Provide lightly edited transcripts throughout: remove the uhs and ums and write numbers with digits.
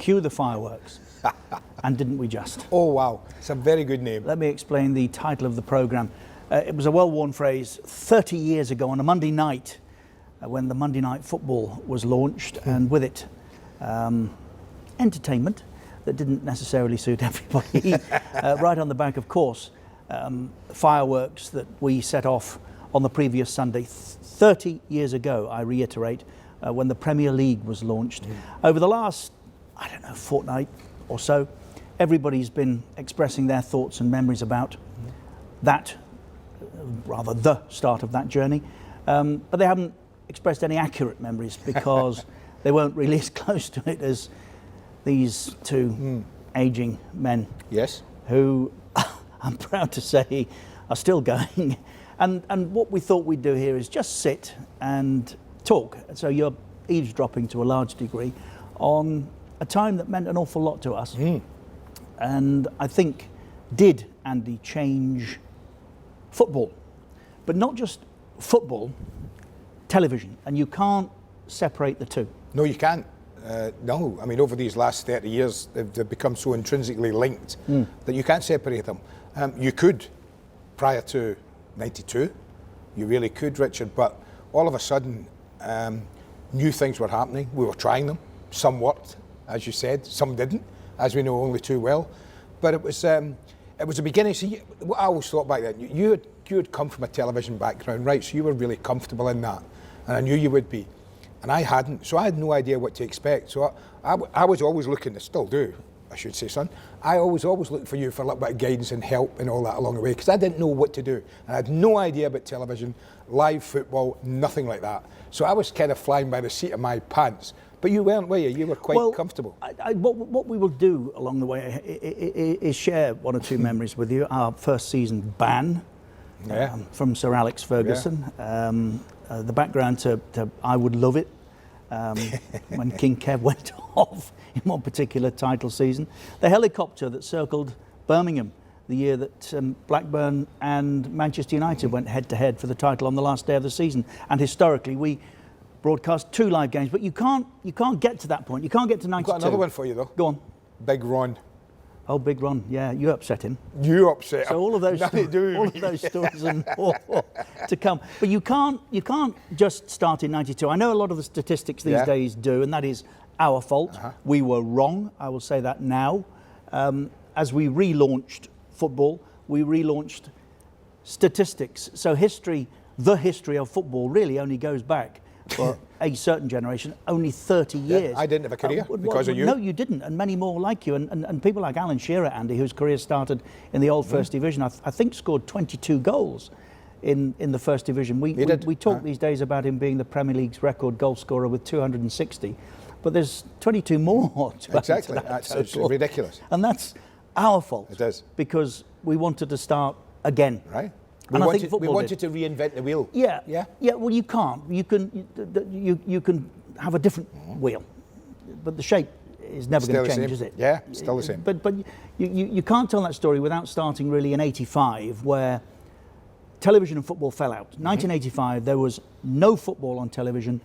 Cue the fireworks. And didn't we just? Oh, wow. It's a very good name. Let me explain the title of the programme. It was a well-worn phrase 30 years ago on a Monday night when the Monday Night Football was launched, and with it, entertainment that didn't necessarily suit everybody. Right on the back, of course, fireworks that we set off on the previous Sunday, 30 years ago, I reiterate, when the Premier League was launched. Over the last, I don't know, fortnight or so, everybody's been expressing their thoughts and memories about that, rather the start of that journey, but they haven't expressed any accurate memories because they weren't really as close to it as these two ageing men. Yes. Who I'm proud to say are still going. And what we thought we'd do here is just sit and talk. So you're eavesdropping to a large degree on a time that meant an awful lot to us. And I think did, Andy, change football. But not just football, television. And you can't separate the two. No, you can't. No, I mean, over these last 30 years, they've become so intrinsically linked that you can't separate them. You could prior to 92, you really could, Richard, but all of a sudden, new things were happening. We were trying them. Some worked, as you said, some didn't, as we know only too well. But it was a beginning. See, what I always thought back then, you had come from a television background, right? So you were really comfortable in that, and I knew you would be. And I hadn't, so I had no idea what to expect. So I was always looking, I still do, I should say, son. I always looked for you for a little bit of guidance and help and all that along the way, because I didn't know what to do. And I had no idea about television, live football, nothing like that. So I was kind of flying by the seat of my pants. But you weren't, were you? You were quite comfortable. What we will do along the way is share one or two memories with you. Our first season ban from Sir Alex Ferguson. The background to I Would Love It, when King Kev went off in one particular title season. The helicopter that circled Birmingham the year that Blackburn and Manchester United went head-to-head for the title on the last day of the season. And historically, we broadcast 2 live games, but you can't get to that point. You can't get to 92. I've got another one for you, though. Go on. Big Ron. Oh, Big Ron, yeah, you upset him. You upset him. So all of those stories and more to come. But you can't just start in 92. I know a lot of the statistics these days do, and that is our fault. We were wrong. I will say that now. As we relaunched football, we relaunched statistics. So the history of football really only goes back for a certain generation, only 30 years. I didn't have a career because of you. No, you didn't, and many more like you. And people like Alan Shearer, Andy, whose career started in the old First Division, I think scored 22 goals in the First Division. We talk these days about him being the Premier League's record goal scorer with 260, but there's 22 more to exactly. It's ridiculous. And that's our fault. It is. Because we wanted to start again. Right. We wanted to reinvent the wheel. Yeah. Well, you can't. You can have a different wheel, but the shape is never going to change, is it? Yeah, still the same. But you can't tell that story without starting really in '85, where television and football fell out. 1985, there was no football on television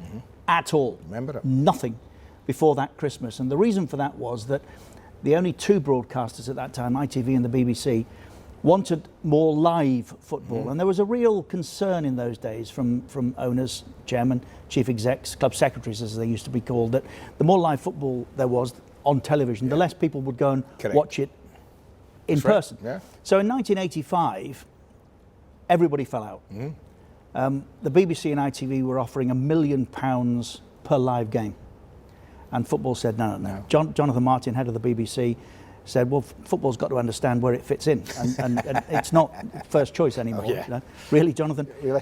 at all. Remember it? Nothing before that Christmas, and the reason for that was that the only 2 broadcasters at that time, ITV and the BBC, wanted more live football. And there was a real concern in those days from owners, chairman, chief execs, club secretaries as they used to be called, that the more live football there was on television, the less people would go and watch it in person. Yeah. So in 1985, everybody fell out. The BBC and ITV were offering £1 million per live game. And football said, no. Jonathan Martin, head of the BBC, said, well, football's got to understand where it fits in, and it's not first choice anymore. You know? Really, Jonathan? Really?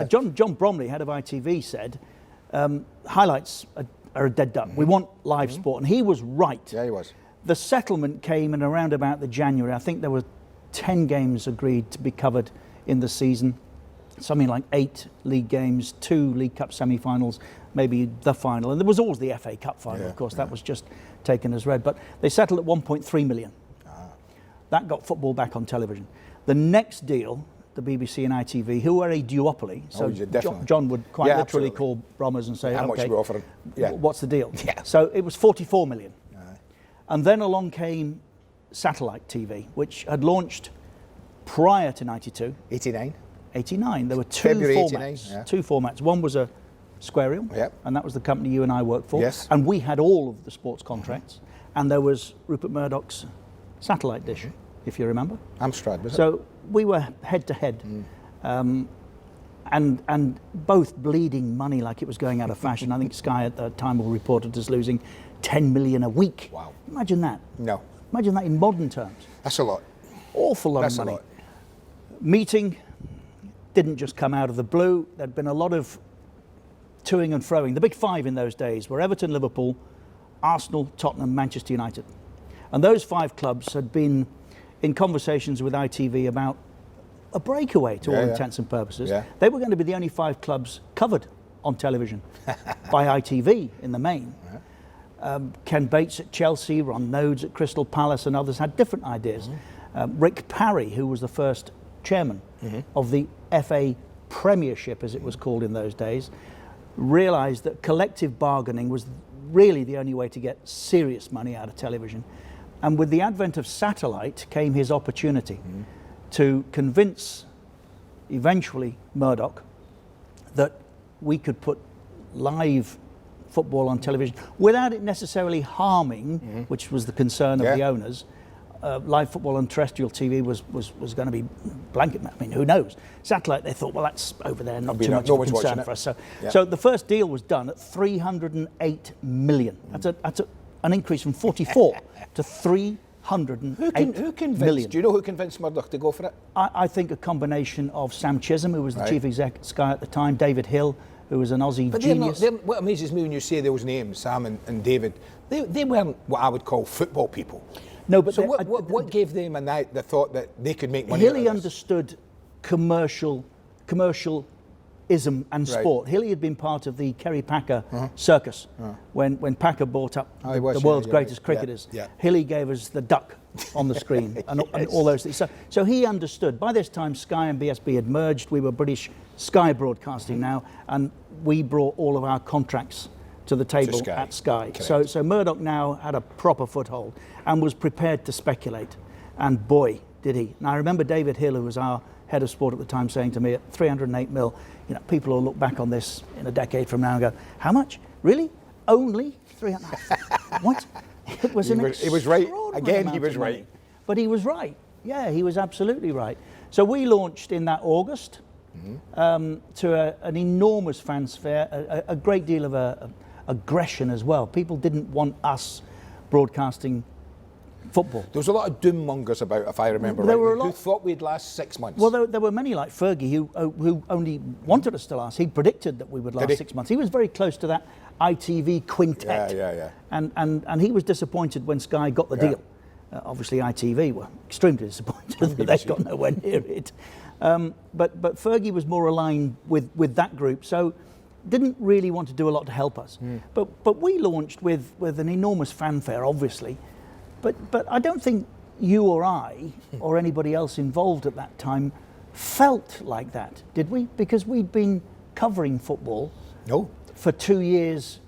John Bromley, head of ITV, said, highlights are a dead duck. We want live sport, and he was right. Yeah, he was. The settlement came in around about the January. I think there were 10 games agreed to be covered in the season, something like 8 league games, 2 League Cup semi-finals, maybe the final, and there was always the FA Cup final, of course. That was just taken as read, but they settled at 1.3 million. That got football back on television. The next deal, the BBC and ITV, who were a duopoly, so John would quite literally call Brommers and say, how much are we offering? What's the deal? So it was 44 million. And then along came satellite TV, which had launched prior to 92. 89. 89. There were two February formats. 89, yeah. Two formats. One was a Squarium, Yep. and that was the company you and I worked for. Yes. And we had all of the sports contracts. And there was Rupert Murdoch's satellite dish, if you remember. Amstrad, was it? So we were head to head, and both bleeding money like it was going out of fashion. I think Sky at the time reported us losing 10 million a week. Wow. Imagine that. No. Imagine that in modern terms. That's a lot. Awful lot That's of a money. lot. Meeting didn't just come out of the blue. There'd been a lot of toing and froing. The big five in those days were Everton, Liverpool, Arsenal, Tottenham, Manchester United. And those five clubs had been in conversations with ITV about a breakaway to all intents and purposes. Yeah. They were going to be the only five clubs covered on television by ITV in the main. Ken Bates at Chelsea, Ron Nodes at Crystal Palace, and others had different ideas. Rick Parry, who was the first chairman of the FA Premiership, as it was called in those days, realised that collective bargaining was really the only way to get serious money out of television. And with the advent of satellite came his opportunity to convince, eventually, Murdoch that we could put live football on television without it necessarily harming, which was the concern of the owners. Live football on terrestrial TV was going to be blanket. I mean, who knows? Satellite, they thought, well, that's over there, not too much of a concern for us. So the first deal was done at 308 million. That's an increase from 44 to 308 Who convinced? million. Do you know who convinced Murdoch to go for it? I think a combination of Sam Chisholm, who was the chief exec at Sky at the time, David Hill, who was an Aussie But genius. what amazes me when you say those names, Sam and David, they weren't what I would call football people. No, but So they- what gave them the thought that they could make money out Hilly of this? understood commercialism and sport. Hilly had been part of the Kerry Packer circus when Packer bought up he was, the world's yeah, greatest yeah, cricketers. yeah. Hilly gave us the duck on the screen and all those things. So he understood. By this time, Sky and BSB had merged. We were British Sky Broadcasting now, and we brought all of our contracts to the table Sky. at Sky. Correct. So Murdoch now had a proper foothold and was prepared to speculate. And boy, did he. And I remember David Hill, who was our head of sport at the time, saying to me, at 308 mil, you know, people will look back on this in a decade from now and go, how much? Really? Only 300? What? It was He was right. extraordinary Again, amount he was of money. right. But he was right. Yeah, he was absolutely right. So we launched in that August to an enormous fanfare, a great deal of aggression as well. People didn't want us broadcasting football. There was a lot of doom mongers about, if I remember There right, were a who lot- thought we'd last 6 months. Well, there were many like Fergie who only wanted us to last. He predicted that we would last he? 6 months. He was very close to that ITV quintet. Yeah. And he was disappointed when Sky got the deal. Obviously, ITV were extremely disappointed that they got nowhere near it. But Fergie was more aligned with that group, so didn't really want to do a lot to help us. But we launched with an enormous fanfare, obviously. But I don't think you or I or anybody else involved at that time felt like that, did we? Because we'd been covering football No. for 2 years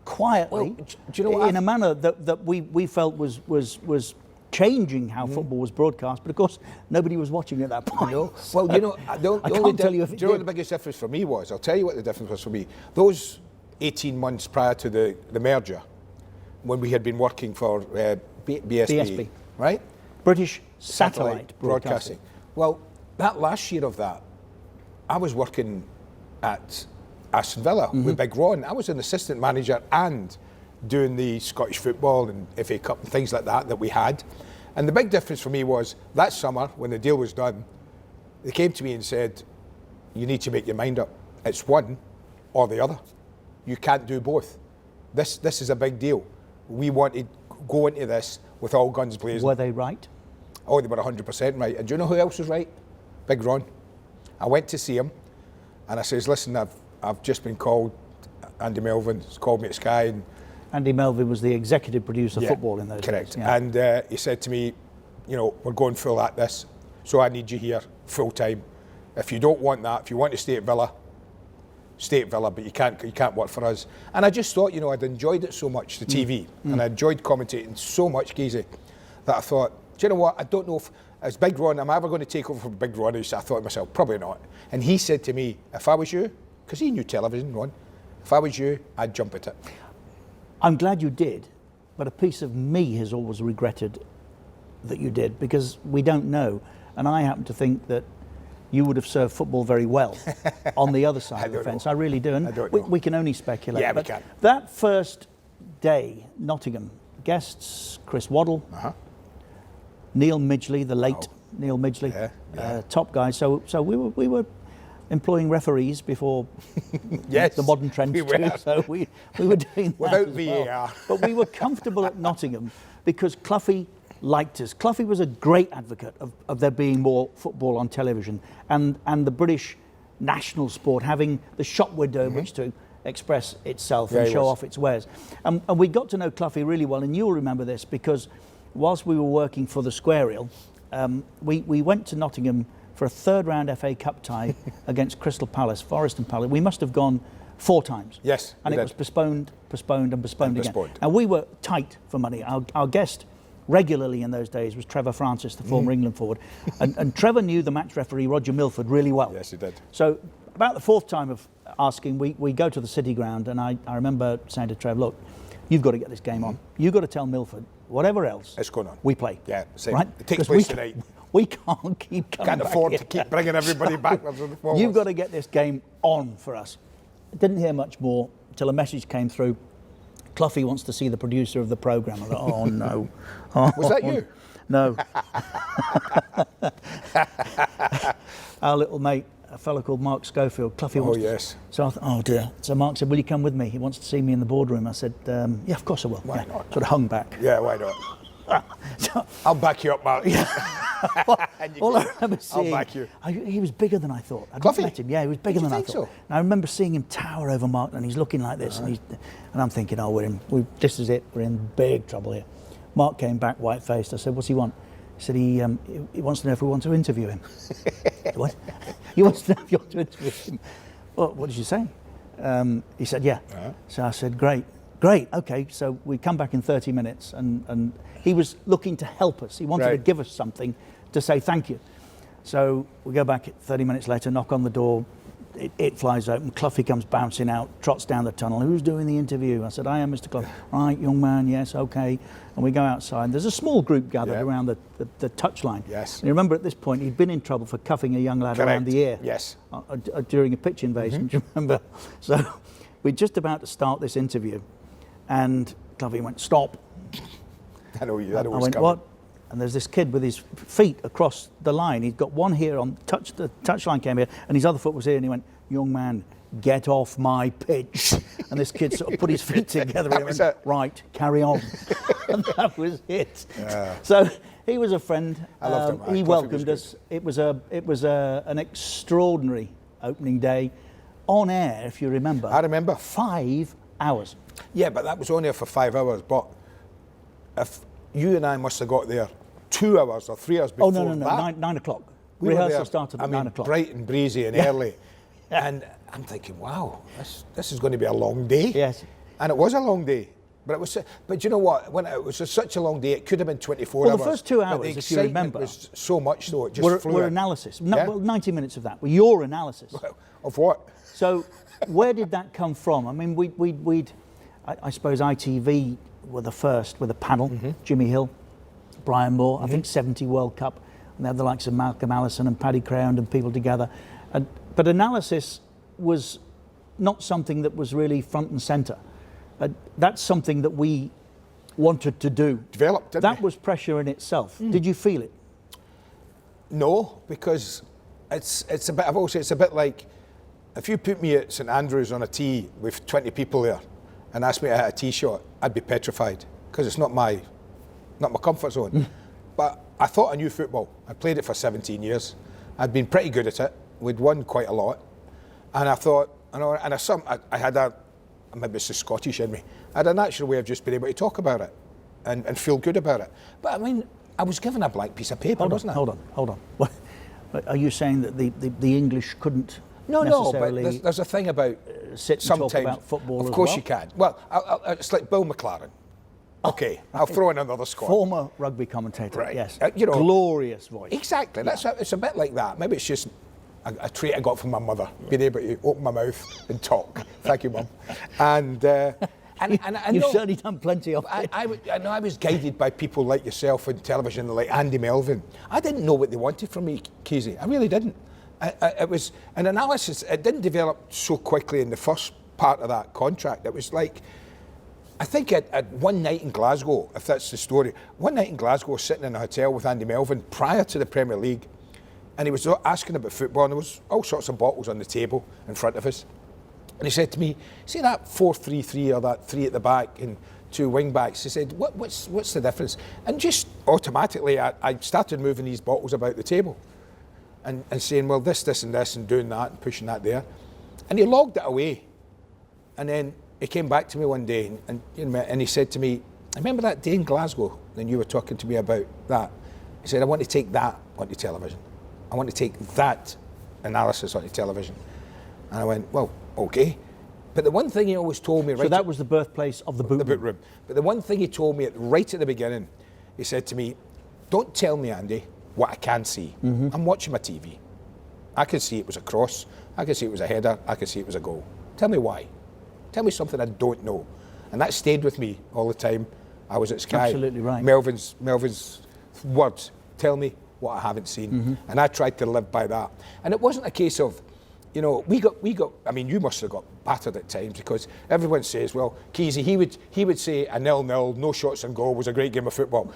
quietly, Well, do you know what in a manner that we felt was changing how football was broadcast. But of course, nobody was watching at that point. No. So Well, you know, I can't tell you if it do you know what did. the biggest difference for me was? I'll tell you what the difference was for me. Those 18 months prior to the merger, when we had been working for BSB, right? British Satellite Broadcasting. Well, that last year of that, I was working at Aston Villa with Big Ron. I was an assistant manager and doing the Scottish football and FA Cup and things like that we had. And the big difference for me was that summer, when the deal was done, they came to me and said, you need to make your mind up. It's one or the other. You can't do both. This is a big deal. We want to go into this with all guns blazing. Were they right? Oh, they were 100% right. And do you know who else was right? Big Ron. I went to see him and I says, listen, I've just been called, Andy Melvin's called me at Sky. And Andy Melvin was the executive producer of football in those correct. days. Yeah. And he said to me, you know, we're going full at this, so I need you here full time. If you don't want that, if you want to stay at Villa, stay at Villa, but you can't work for us. And I just thought, I'd enjoyed it so much, the TV, and I enjoyed commentating so much, Geezy, that I thought, do you know what? I don't know if, as Big Ron, am I ever going to take over from Big Ron? I thought to myself, probably not. And he said to me, if I was you, because he knew television, Ron, if I was you, I'd jump at it. I'm glad you did, but a piece of me has always regretted that you did, because we don't know. And I happen to think that you would have served football very well on the other side of the fence. I really do. And I don't know. we can only speculate. Yeah, but we can. That first day, Nottingham, guests, Chris Waddle, Neil Midgley, the late Neil Midgley, top guy. So we were employing referees before Yes, the modern trends we were. too. So we were doing that Without as VAR. well. But we were comfortable at Nottingham because Cloughy liked us. Cloughy was a great advocate of there being more football on television and the British national sport having the shop window in which to express itself and show off its wares. And we got to know Cloughy really well, and you'll remember this because whilst we were working for the Square Reel, we went to Nottingham for a third round FA Cup tie against Crystal Palace, Forest and Palace. We must have gone 4 times. Yes, and it was postponed again. postponed. And we were tight for money. Our guest regularly in those days was Trevor Francis, the former England forward. And Trevor knew the match referee, Roger Milford, really well. Yes, he did. So about the 4th time of asking, we go to the City Ground, and I remember saying to Trev, look, you've got to get this game on. You've got to tell Milford, whatever else, It's going on. we play. Yeah, same. Right? It takes 'Cause place tonight. We can't keep coming Can't back afford here. to keep bringing everybody backwards and forwards. You've got to get this game on for us. Didn't hear much more until a message came through. Cloughy wants to see the producer of the programme. I thought, oh no. Was that you? No. Our little mate, a fellow called Mark Schofield, Cloughy wants to. Yes. So I thought, oh dear. So Mark said, will you come with me? He wants to see me in the boardroom. I said, yeah, of course I will. Why not? Sort of hung back. Yeah, why not? So, I'll back you up, Mark. And you all I can- remember seeing, I'll back you. He was bigger than I thought. I'd Cloughy? not met him. Yeah, he was bigger Did you than I think thought. so? And I remember seeing him tower over Mark, and he's looking like this, and I'm thinking, oh, this is it. We're in big trouble here. Mark came back white-faced. I said, what's he want? He said he wants to know if we want to interview him. What? He wants to know if you want to interview him. Well, what did you say? He said, yeah. So I said, great, okay. So we come back in 30 minutes, and he was looking to help us. He wanted to give us something to say thank you. So we go back 30 minutes later, knock on the door, it flies open, Cloughy comes bouncing out, trots down the tunnel. Who's doing the interview? I said, I am, Mr. Cloughy. Right, young man, yes, okay. And we go outside. There's a small group gathered around the touchline. Yes. And you remember at this point, he'd been in trouble for cuffing a young lad around the ear. Yes. During a pitch invasion, do you remember? So we're just about to start this interview, and Cloughy went, stop. I know you. I I went, what? And there's this kid with his feet across the line. He'd got one here on the touchline came here, and his other foot was here, and he went, young man, get off my pitch. And this kid sort of put his feet together and went, right, carry on. And that was it. Yeah. So he was a friend. I loved him. He welcomed us. It was an extraordinary opening day on air, if you remember. I remember. 5 hours. Yeah, but that was only for 5 hours. But if you and I must have got there 2 hours or 3 hours before Oh, no, that. 9 o'clock. We were Rehearsal there, started at 9 o'clock. bright and breezy and early. And I'm thinking, wow, this is going to be a long day. Yes. And it was a long day. But it was. But you know what? When it was such a long day, it could have been 24 Well, hours. the first 2 but hours, the if you excitement remember, was so much though. It just flew were in. analysis. Yeah? Well, 90 minutes of that were your analysis. Of what? So where did that come from? I mean, I suppose ITV were the first with a panel. Jimmy Hill, Brian Moore, I think 70 World Cup, and they had the likes of Malcolm Allison and Paddy Crowand and people together. But analysis was not something that was really front and centre. That's something that we wanted to do. Developed, didn't That we? was pressure in itself. Did you feel it? No, because it's a bit. I've always said it's a bit like if you put me at St Andrews on a tee with 20 people there and asked me to hit a tee shot, I'd be petrified because it's not my comfort zone. But I thought I knew football. I played it for 17 years. I'd been pretty good at it. We'd won quite a lot, and I thought, I had a, maybe it's the Scottish in me. I had a natural way of just being able to talk about it and feel good about it. But I mean, I was given a blank piece of paper, wasn't I? Hold on. What, are you saying that the English couldn't No, but necessarily there's a thing about sit and sometimes. talk about football Of as course well. you can. Well, it's like Bill McLaren. Okay, I'll throw in another squad. Former rugby commentator, Right. yes. You know, glorious voice. Exactly. It's a bit like that. Maybe it's just a trait I got from my mother, being able to open my mouth and talk. Thank you, Mum. And I You've know, certainly done plenty of it. I know I was guided by people like yourself on television, like Andy Melvin. I didn't know what they wanted from me, Kesey. I really didn't. It was an analysis. It didn't develop so quickly in the first part of that contract. It was like, I think at one night in Glasgow, if that's the story, one night in Glasgow, sitting in a hotel with Andy Melvin prior to the Premier League, and he was asking about football, and there was all sorts of bottles on the table in front of us. And he said to me, see that 4-3-3 or that 3 at the back and 2 wing backs? He said, what's the difference? And just automatically, I started moving these bottles about the table and saying, well, this and this, and doing that and pushing that there. And he logged it away. And then he came back to me one day and he said to me, I remember that day in Glasgow when you were talking to me about that. He said, I want to take that onto television. I want to take that analysis onto television. And I went, well, okay. But the one thing he always told me... So that was the birthplace of the boot room. But the one thing he told me right at the beginning, he said to me, don't tell me, Andy, what I can see. I'm watching my TV. I can see it was a cross. I can see it was a header. I can see it was a goal. Tell me why. Tell me something I don't know. And that stayed with me all the time I was at Sky. Absolutely right. Melvin's words, tell me what I haven't seen. And I tried to live by that. And it wasn't a case of, you know, we got. I mean, you must have got battered at times because everyone says, well, Kesey, he would say a 0-0, no shots on goal was a great game of football.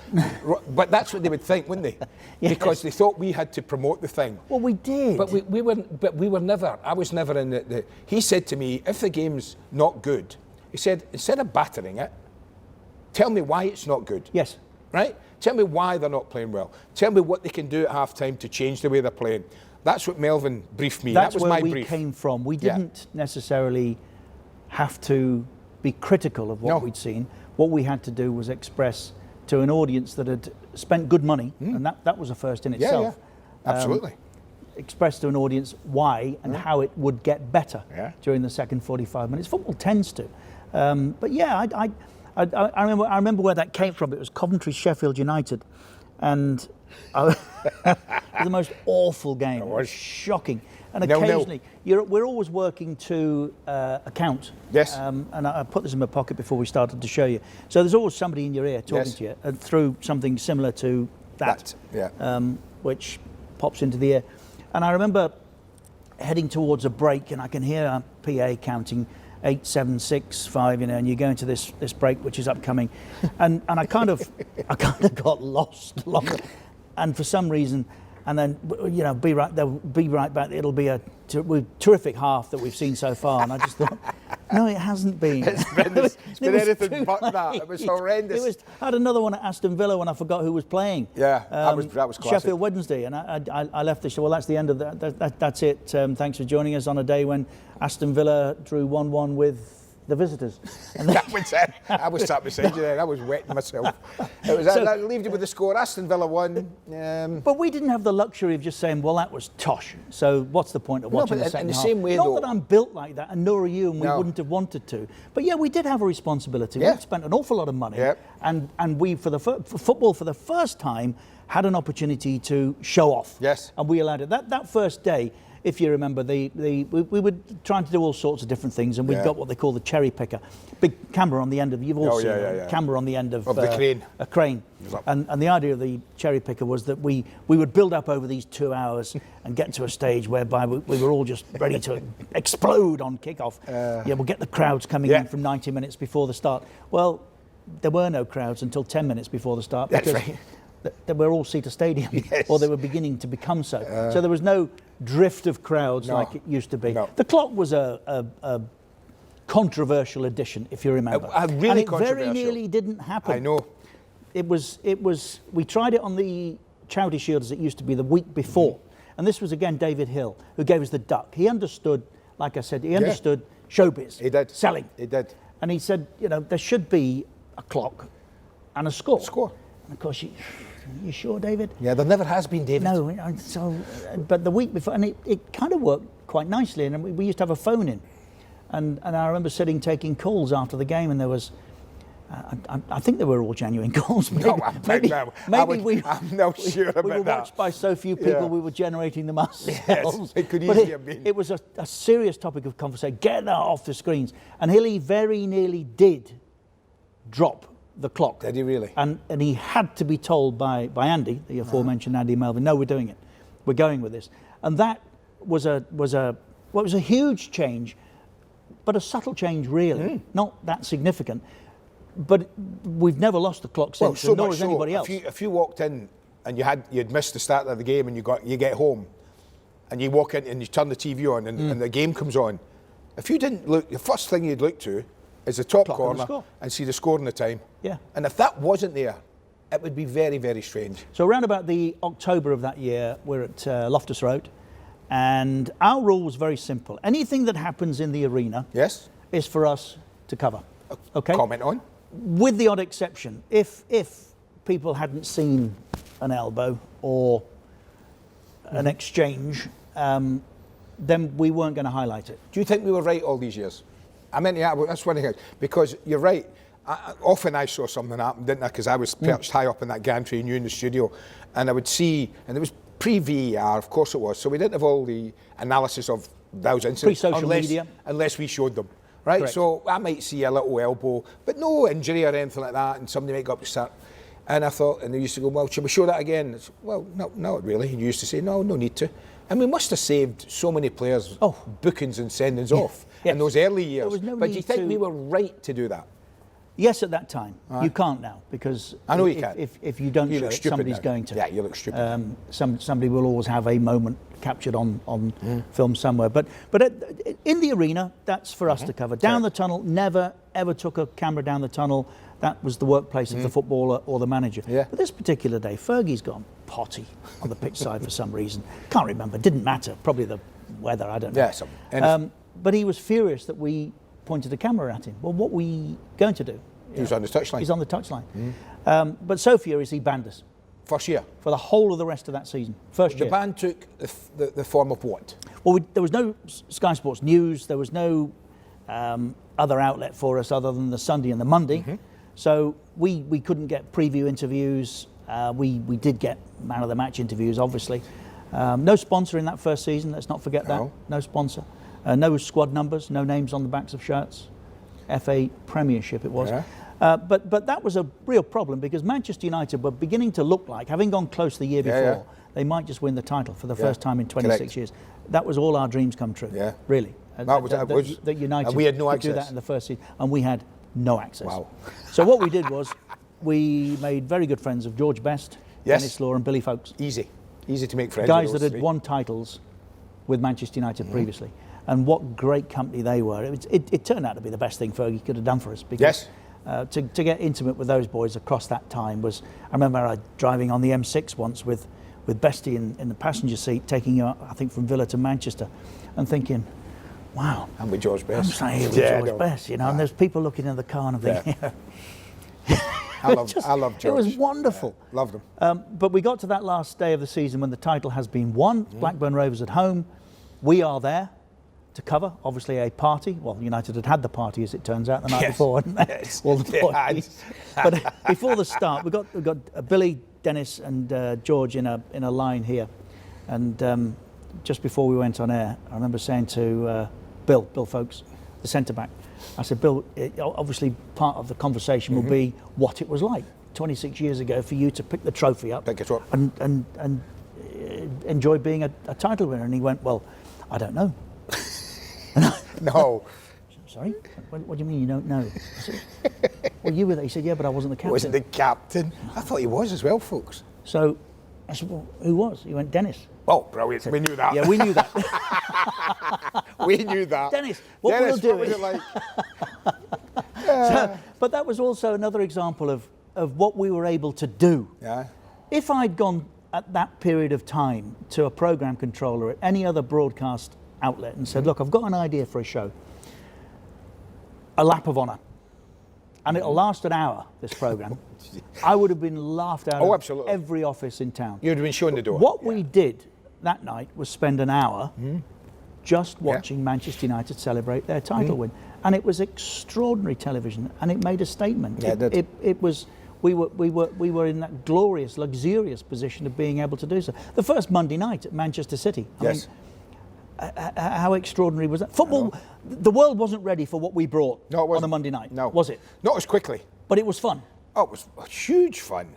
But that's what they would think, wouldn't they? Yes. Because they thought we had to promote the thing. Well, we did. But we were never. I was never in the. He said to me, if the game's not good, he said, instead of battering it, tell me why it's not good. Yes. Right? Tell me why they're not playing well. Tell me what they can do at half time to change the way they're playing. That's what Melvin briefed me. That's that was where my we brief. came from. We didn't necessarily have to be critical of what we'd seen. What we had to do was express to an audience that had spent good money, and that was a first in itself. Yeah, absolutely. Express to an audience why and how it would get better during the second 45 minutes. Football tends to. But yeah, I remember where that came from. It was Coventry Sheffield United, and it was the most awful game. It was shocking. And occasionally, we're always working to account. Yes. And I put this in my pocket before we started to show you. So there's always somebody in your ear talking to you through something similar to that. Which pops into the ear. And I remember heading towards a break, and I can hear our PA counting 8, 7, 6, 5, you know, and you go into this break which is upcoming, and I kind of got lost along it, and for some reason, and then they'll be right back. It'll be a terrific half that we've seen so far, and I just thought, no, it hasn't been. It's been anything but that. It was horrendous. I had another one at Aston Villa when I forgot who was playing. Yeah, that was classic. Sheffield Wednesday, and I left the show. Well, that's the end of that. That's it. Thanks for joining us on a day when Aston Villa drew 1-1 with the visitors. And that was it. I was sat beside you there. I was wetting myself. It was. I leave you with the score. Aston Villa won. But we didn't have the luxury of just saying, "Well, that was tosh." So what's the point of watching the second half? Same way, Not that I'm built like that, and nor are you, and we wouldn't have wanted to. But yeah, we did have a responsibility. We'd spent an awful lot of money, and we, for football, for the first time, had an opportunity to show off. Yes. And we allowed it. That first day, if you remember, we were trying to do all sorts of different things, and we'd got what they call the cherry picker, big camera on the end of. You've all seen a camera on the end of the crane. A crane. And the idea of the cherry picker was that we would build up over these 2 hours and get to a stage whereby we were all just ready to explode on kickoff. We'll get the crowds coming in from 90 minutes before the start. Well, there were no crowds until 10 minutes before the start because they were all Cedar Stadium, or they were beginning to become so. So there was no drift of crowds like it used to be. The clock was a controversial addition, if you remember. Really and it controversial. very nearly didn't happen. I know. It was. We tried it on the Charity Shield as it used to be the week before, and this was again David Hill who gave us the duck. He understood, like I said, he understood showbiz. He did. Selling. He did. And he said, there should be a clock and a score. And of course, you sure, David? Yeah, there never has been, David. No, but the week before, and it kind of worked quite nicely, and we used to have a phone in, and I remember sitting taking calls after the game, and there was. I think they were all genuine calls. I'm not sure about we were that. watched by so few people, Yeah. we were generating them ourselves. Yes, it could But easily have been. It was a serious topic of conversation. Get that off the screens. And Hilly very nearly did drop the clock. Did he really? And he had to be told by Andy, the aforementioned Andy Melvin, no, we're doing it. We're going with this. And that was a huge change, but a subtle change really, not that significant. But we've never lost the clock since, so nor much has anybody else. If you walked in and you'd missed the start of the game and you get home, and you walk in and you turn the TV on and the game comes on, if you didn't look, the first thing you'd look to is the top Clock and the corner score. and see the score and the time. Yeah. And if that wasn't there, it would be very, very strange. So around about the October of that year, we're at Loftus Road, and our rule was very simple. Anything that happens in the arena Yes? is for us to cover. Okay? Comment on? With the odd exception, if people hadn't seen an elbow or an exchange, then we weren't going to highlight it. Do you think we were right all these years? I mean, yeah, that's one thing. Because you're right. Often I saw something happen, didn't I? Because I was perched high up in that gantry and you in the studio, and I would see, and it was pre-VAR, of course it was, so we didn't have all the analysis of those incidents. Pre-social media. Unless we showed them. Right? Correct. So I might see a little elbow, but no injury or anything like that, and somebody might go up to start. And I thought, and they used to go, well, should we show that again? It's, well, no, not really. And you used to say, no need to. And we must have saved so many players bookings and sendings off in those early years. There was no but do you need think to- we were right to do that? Yes, at that time. You can't now, because I know you can't. if you don't You show look it, stupid somebody's now. going to. Yeah, you look stupid. Somebody will always have a moment captured on film somewhere. But in the arena, that's for us to cover. Down the tunnel, never ever took a camera down the tunnel. That was the workplace of the footballer or the manager. Yeah. But this particular day, Fergie's gone potty on the pitch side for some reason. Can't remember. Didn't matter. Probably the weather. I don't know. Yeah, but he was furious that we pointed the camera at him. Well, what were we going to do? He was on the touchline. He's on the touchline. But so furious, he banned us First year. for the whole of the rest of that season. First The year. ban took the form of what? Well, there was no Sky Sports News. There was no other outlet for us other than the Sunday and the Monday. So we couldn't get preview interviews. We did get man of the match interviews, obviously. No sponsor in that first season. Let's not forget that. No sponsor. No squad numbers. No names on the backs of shirts. FA Premiership it was. Yeah. But that was a real problem because Manchester United were beginning to look like, having gone close the year before, they might just win the title for the first time in 26 years. That was all our dreams come true. Yeah. Really. That United and we had no could do access. that in the first season, and we had no access. Wow. So what we did was we made very good friends of George Best, Dennis Law and Billy Folkes. Easy to make friends. Guys with that those had three. won titles with Manchester United previously. And what great company they were. It turned out to be the best thing Fergie could have done for us. Because to get intimate with those boys across that time was... I remember driving on the M6 once with Bestie in the passenger seat, taking you, I think, from Villa to Manchester, and thinking, wow. And with George Best. I'm saying here with George Best, you know, and there's people looking in the car and thinking... I love George. It was wonderful. Yeah, loved him. But we got to that last day of the season when the title has been won. Blackburn Rovers at home. We are there to cover, obviously, a party. Well, United had the party, as it turns out, the night before, hadn't they? All the boys. But before the start, we got Billy, Dennis, and George in a line here. And just before we went on air, I remember saying to Bill Folkes, the centre back, I said, Bill, obviously part of the conversation will be what it was like 26 years ago for you to pick the trophy up, and enjoy being a title winner. And he went, well, I don't know. No. Sorry? What do you mean you don't know? I said, well, you were there. He said, yeah, but I wasn't the captain. Wasn't the captain? I thought he was as well, folks. So I said, well, who was? He went, Dennis. Oh, brilliant. We knew that. Yeah, we knew that. We knew that. Dennis, what we'll do what was is... it like? But that was also another example of what we were able to do. Yeah. If I'd gone at that period of time to a programme controller at any other broadcast outlet and said, look, I've got an idea for a show, a lap of honour, and it'll last an hour, this programme, I would have been laughed out of absolutely. every office in town. You'd have been shown the door. What we did that night was spend an hour just watching Manchester United celebrate their title win. And it was extraordinary television, and it made a statement. Yeah, it did. It was. We were in that glorious, luxurious position of being able to do so. The first Monday night at Manchester City. I mean, how extraordinary was that? Football, the world wasn't ready for what we brought on a Monday night, was it? Not as quickly. But it was fun. Oh, it was huge fun.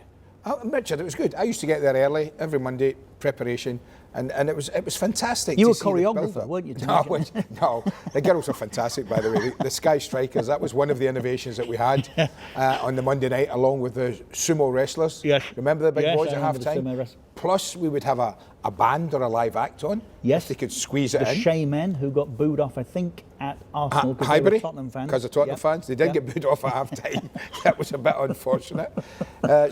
Richard, it was good. I used to get there early every Monday, preparation, and it was fantastic. You to were a see the choreographer, build-up. weren't you? No, the girls were fantastic, by the way. The Sky Strikers, that was one of the innovations that we had on the Monday night, along with the sumo wrestlers. Yes. Remember the big boys I at remember the sumo half-time? wrestlers. Plus, we would have a band or a live act on. Yes. If they could squeeze it The in. Shea Men, who got booed off, I think, at Arsenal because they were Highbury, Tottenham fans. because of Tottenham fans. They did get booed off at half-time. That was a bit unfortunate.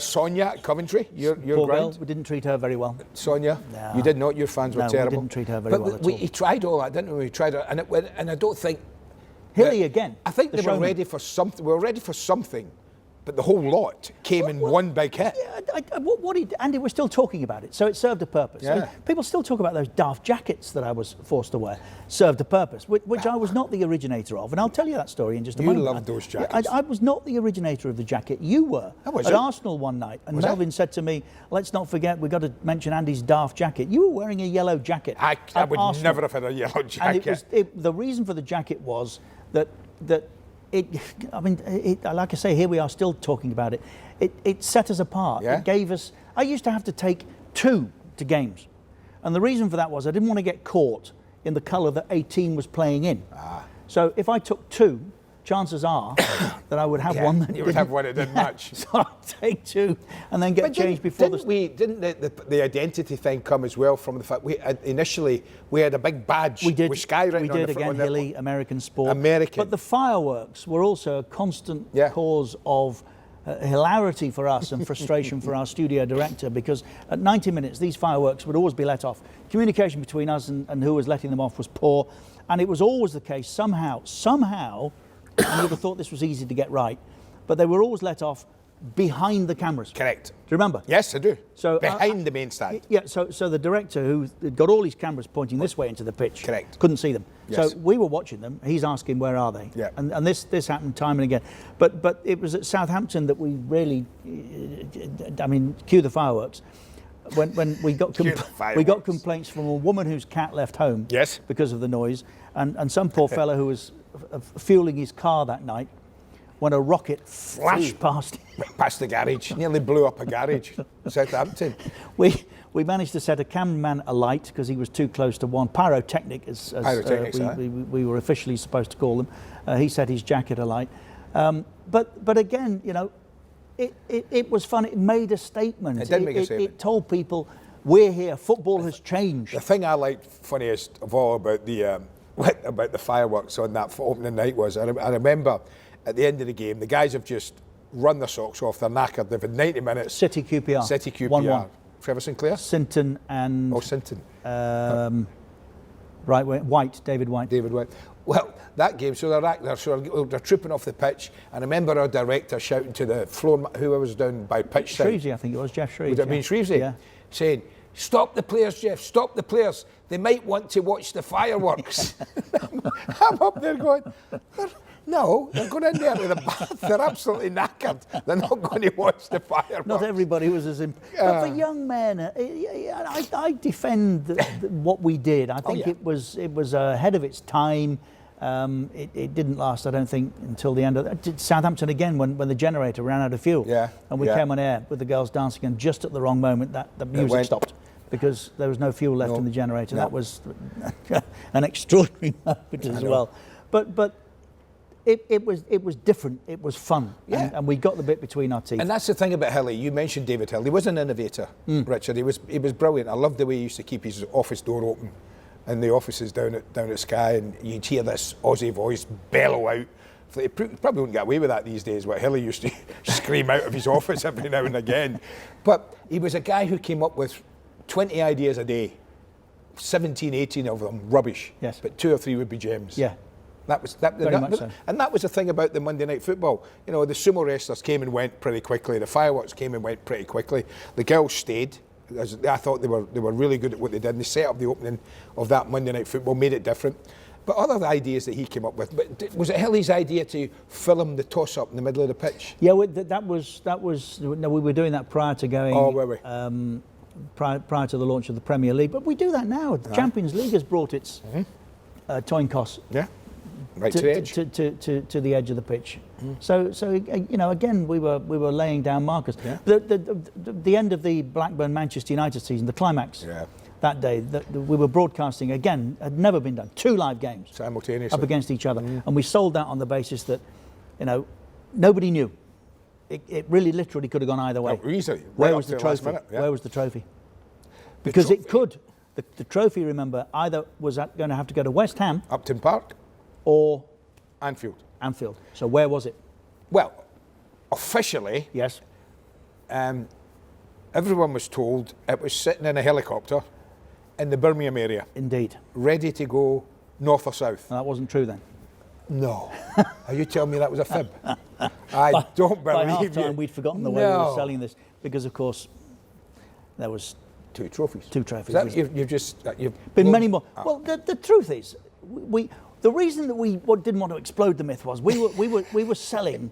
Sonia at Coventry, your Poor ground. girl, we didn't treat her very well. Sonia, No. you did not. Your fans were No, we terrible. didn't treat her very well at all. He tried all that, didn't we? We tried it, and I don't think Hilly again. I think the they were showman. ready for something. We were ready for something, but the whole lot came in one big hit. Yeah, Andy, we're still talking about it, so it served a purpose. I mean, Yeah. people still talk about those daft jackets that I was forced to wear. Served a purpose, which I was not the originator of, and I'll tell you that story in just a You moment. loved those Yeah, jackets. I was not the originator of the jacket. You were was at it? Arsenal one night, and Was I? Melvin said to me, "Let's not forget, we've got to mention Andy's daft jacket." You were wearing a yellow jacket. I at would Arsenal. never have had a yellow jacket. And the reason for the jacket was that like I say, here we are still talking about it. It set us apart. Yeah. It gave us. I used to have to take 2 to games, and the reason for that was I didn't want to get caught in the colour that a team was playing in. So if I took 2, chances are that I would have one that you would have one that didn't match. So I'd take 2 and then get But changed before didn't the identity thing come as well from the fact initially we had a big badge We did. with Sky written We on did the front again. Hilly, American sport. American. But the fireworks were also a constant cause of hilarity for us and frustration for our studio director, because at 90 minutes these fireworks would always be let off. Communication between us and who was letting them off was poor, and it was always the case somehow, and you would have thought this was easy to get right, but they were always let off behind the cameras. Correct. Do you remember? Yes, I do. So behind the main stand. Yeah, so the director who got all his cameras pointing this way into the pitch, Correct. couldn't see them. Yes. So we were watching them. He's asking, where are they? Yeah. And this happened time and again. But it was at Southampton that we really, cue the fireworks. When we got Cue the we got fireworks. complaints from a woman whose cat left home Yes. because of the noise, and some poor fella who was fueling his car that night when a rocket flashed past him. Past the garage. Nearly blew up a garage. Southampton. We managed to set a cameraman alight because he was too close to one. Pyrotechnic, as Pyrotechnics, we were officially supposed to call them. He set his jacket alight. But again, it was fun. It made a statement. It did make a statement. It told people, we're here. Football has changed. The thing I liked funniest of all about the fireworks on that opening night was I remember at the end of the game the guys have just run their socks off. They're knackered. They've had 90 minutes. City QPR. City QPR. 1-1. Trevor Sinclair. Sinton and Sinton. White, David White. David White. Well, that game, so they're trooping off the pitch, and I remember our director shouting to the floor, whoever was down by pitch side. Shrevesy, I think it was, Jeff Shrevesy. Would it have been Shrevesy? Yeah. Saying, stop the players, Jeff, stop the players. They might want to watch the fireworks. I'm up there going, no, they're going in there to the bath. They're absolutely knackered. They're not going to watch the fireworks. Not everybody was as but for young men, I defend what we did. I think it was ahead of its time. It didn't last, I don't think, until the end of Southampton again when the generator ran out of fuel. Yeah. And we came on air with the girls dancing, and just at the wrong moment the music stopped because there was no fuel left in the generator. No. That was an extraordinary moment as well. But it was different. It was fun, and we got the bit between our teeth. And that's the thing about Hilly. You mentioned David Hill. He was an innovator, Richard. He was brilliant. I loved the way he used to keep his office door open in the offices down at Sky, and you'd hear this Aussie voice bellow out. He probably wouldn't get away with that these days, what Hilly used to scream out of his office every now and again. But he was a guy who came up with 20 ideas a day, 17, 18 of them rubbish, yes, but 2 or 3 would be gems. Yeah. Very much so. And that was the thing about the Monday Night Football. The sumo wrestlers came and went pretty quickly. The fireworks came and went pretty quickly. The girls stayed. I thought they were really good at what they did, and they set up the opening of that Monday Night Football, made it different. But other ideas that he came up with, but was it Hilly's idea to film the toss-up in the middle of the pitch? Yeah, that was. No, we were doing that prior to going. Oh, were we? Prior to the launch of the Premier League, but we do that now. The Champions League has brought its Toinkos Right to the edge. To the edge of the pitch. So again, we were laying down markers. Yeah. The end of the Blackburn Manchester United season, the climax that day, we were broadcasting again, had never been done. 2 live games Simultaneously. up against each other, and we sold that on the basis that, nobody knew. It really, literally could have gone either way. Oh, easily. Where Right was up the to last trophy? minute, yeah. Where was the trophy? Because trophy. it could. The trophy, remember, either was going to have to go to West Ham Upton Park, or Anfield. Anfield. So where was it? Well, officially, Yes. everyone was told it was sitting in a helicopter in the Birmingham area, Indeed. ready to go north or south. That wasn't true then. No. Are you telling me that was a fib? I don't By believe half time, you. we'd forgotten the way we were No. selling this because, of course, there was 2 trophies. 2 trophies. Is that, you've Been blown- many more. Ah. Well, the truth is, the reason that we didn't want to explode the myth was we were selling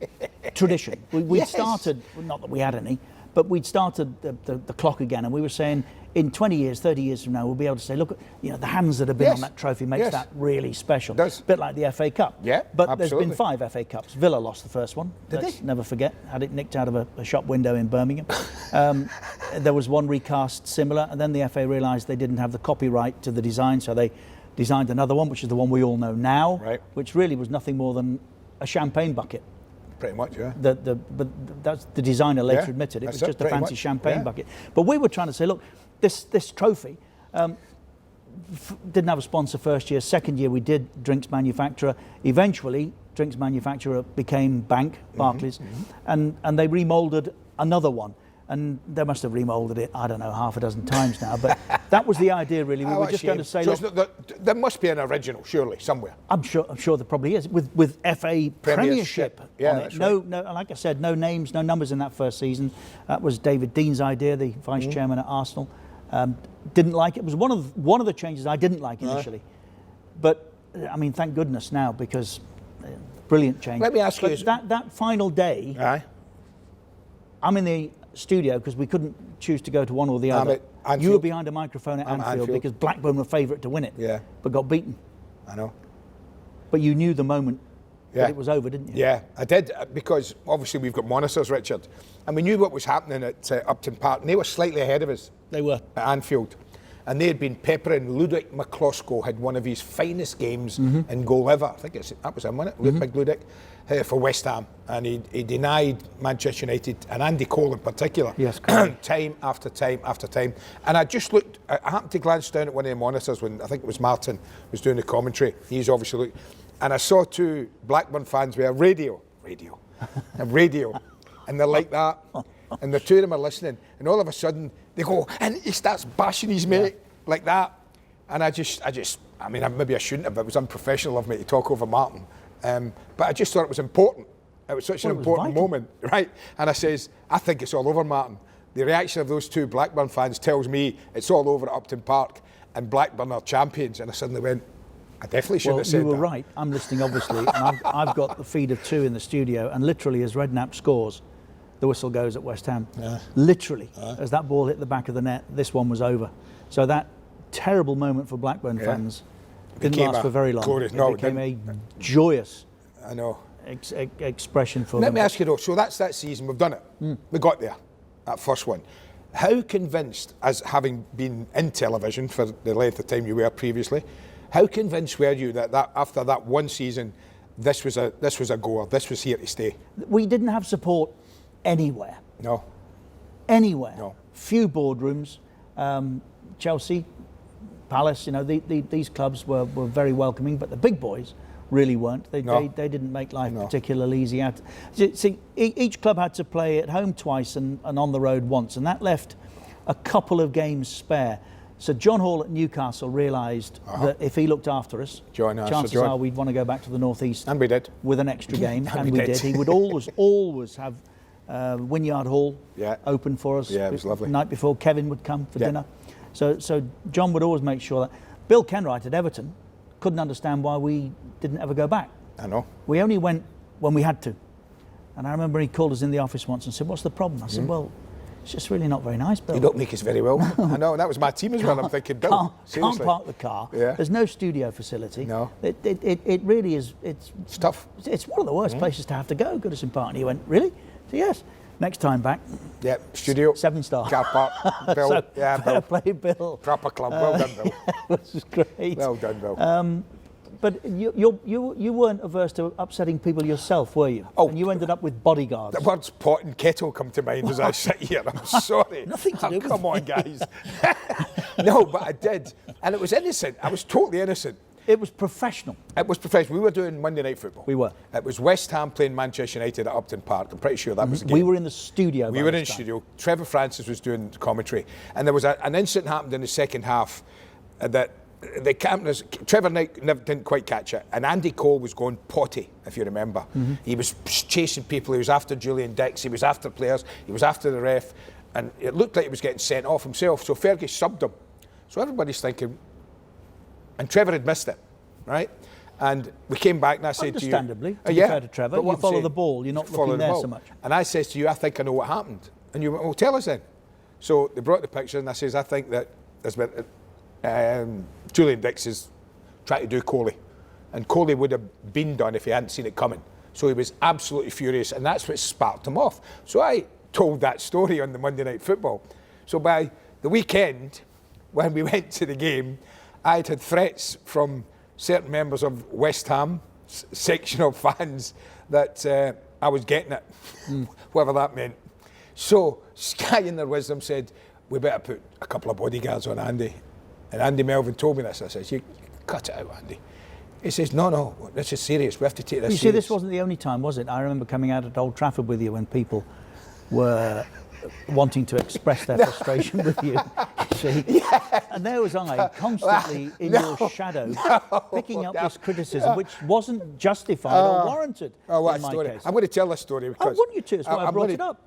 tradition. We'd Yes. started, not that we had any, but we'd started the clock again, and we were saying in 20 years, 30 years from now, we'll be able to say, look, the hands that have been Yes. on that trophy makes Yes. that really special. It does. A bit like the FA Cup. Yeah, But absolutely. there's been 5 FA Cups. Villa lost the first one. Did Let's they? never forget. Had it nicked out of a shop window in Birmingham. There was one recast similar, and then the FA realised they didn't have the copyright to the design, so they designed another one, which is the one we all know now, Right. which really was nothing more than a champagne bucket. Pretty much, yeah. But that's the designer later Yeah, admitted it that's was it, just a pretty fancy much, champagne yeah. bucket. But we were trying to say, look, this trophy didn't have a sponsor first year. Second year we did drinks manufacturer. Eventually, drinks manufacturer became Bank, Barclays, and they remoulded another one. And they must have remoulded it, I don't know, half a dozen times now. But that was the idea, really. We Oh, were a just going to shame. say, So look, there must be an original, surely, somewhere. I'm sure there probably is with FA Premiership Yeah, on it. that's No, like I said, no names, no numbers in that first season. That was David Dean's idea, the vice chairman at Arsenal. Didn't like it. It was one of the changes I didn't like initially, but I mean, thank goodness now because brilliant change. Let me ask But you- that final day, Aye. I'm in the studio because we couldn't choose to go to one or the I'm other. at Anfield. You were behind a microphone at I'm at Anfield Anfield. because Blackburn were favourite to win it, Yeah. but got beaten. I know. But you knew the moment Yeah. that it was over, didn't you? Yeah, I did, because obviously we've got monitors, Richard, and we knew what was happening at Upton Park, and they were slightly ahead of us They were. at Anfield. And they had been peppering. Ludwig McCloskey had one of his finest games in goal ever. I think that was him, wasn't it? Big Ludwig for West Ham. And he denied Manchester United, and Andy Cole in particular, Yes, correct. time after time after time. And I just looked, I happened to glance down at one of the monitors when I think it was Martin was doing the commentary. He's obviously looked. And I saw 2 Blackburn fans with a radio, and they're like that. And the 2 of them are listening, and all of a sudden they go, and he starts bashing his mate like that. And I mean, maybe I shouldn't have, but it was unprofessional of me to talk over Martin. But I just thought it was important. It was such an Well, it was important vital. moment, right? And I says, I think it's all over, Martin. The reaction of those 2 Blackburn fans tells me it's all over at Upton Park, and Blackburn are champions. And I suddenly went, I definitely shouldn't Well, have said you were that. right. I'm listening, obviously, and I've got the feed of 2 in the studio, and literally, as Redknapp scores, the whistle goes at West Ham. Literally, as that ball hit the back of the net, this one was over. So that terrible moment for Blackburn fans didn't Became last a for very long. glorious- It no, it became a joyous I know. expression for Let them. me ask you though, so that's that season, we've done it. We got there, that first one. How convinced, as having been in television for the length of time you were previously, how convinced were you that after that one season, this was a goer, this was here to stay? We didn't have support anywhere. No. Anywhere. No. Few boardrooms. Chelsea, Palace, these clubs were very welcoming, but the big boys really weren't. They didn't make life particularly easy. See, each club had to play at home twice and on the road once, and that left a couple of games spare. So John Hall at Newcastle realised that if he looked after us, chances are we'd want to go back to the North East. And we did. With an extra game, and we we did. did. He would always have Wynyard Hall Yeah. open for us. Yeah, it was lovely. The night before, Kevin would come for Yeah. dinner. So John would always make sure that. Bill Kenwright at Everton couldn't understand why we didn't ever go back. I know. We only went when we had to. And I remember he called us in the office once and said, "What's the problem?" I said, "Well, it's just really not very nice, Bill. You don't make us very well. I know, and that was my team as well. I'm thinking, Bill, Can't seriously. park the car. Yeah. There's no studio facility. No. It really is. It's tough. It's one of the worst places to have to go, Goodison Park. And he went, "Really?" So yes. Next time back, Yeah, studio. 7-star. Car park. Bill. So, Yeah, fair Bill. play, Bill. Proper club. Well done, Bill. This is great. Well done, Bill. But you weren't averse to upsetting people yourself, were you? Oh. And you ended up with bodyguards. The words pot and kettle come to mind as I sit here. I'm sorry. Nothing to do with Come on, me. guys. No, but I did. And it was innocent. I was totally innocent. It was professional. It was professional. We were doing Monday Night Football. We were. It was West Ham playing Manchester United at Upton Park. I'm pretty sure that was the game. We were in the studio. We by were this in time. studio. Trevor Francis was doing commentary, and there was an incident happened in the second half that the cameras. Trevor never didn't quite catch it, and Andy Cole was going potty, if you remember. He was chasing people. He was after Julian Dix. He was after players. He was after the ref, and it looked like he was getting sent off himself. So Fergie subbed him. So everybody's thinking, and Trevor had missed it, right? And we came back and I said to you... Understandably, to be fair to Trevor, but what you I'm follow saying, the ball, you're not follow looking the there ball. so much. And I says to you, I think I know what happened. And you went, well, tell us then. So they brought the picture and I says, I think that there's been, Julian Dix is trying to do Coley. And Coley would have been done if he hadn't seen it coming. So he was absolutely furious, and that's what sparked him off. So I told that story on the Monday Night Football. So by the weekend, when we went to the game, I'd had threats from certain members of West Ham section of fans that I was getting it, whatever that meant. So Sky in their wisdom said, we better put a couple of bodyguards on Andy. And Andy Melvin told me this. I said, you cut it out, Andy. He says, no, this is serious. We have to take this You see, serious. this wasn't the only time, was it? I remember coming out at Old Trafford with you when people were wanting to express their frustration with you. See? Yeah. And there was I, constantly in your shadow, picking up this criticism, which wasn't justified or warranted what in my story? case. I'm going to tell this story because... I want you to, that's why I brought it up.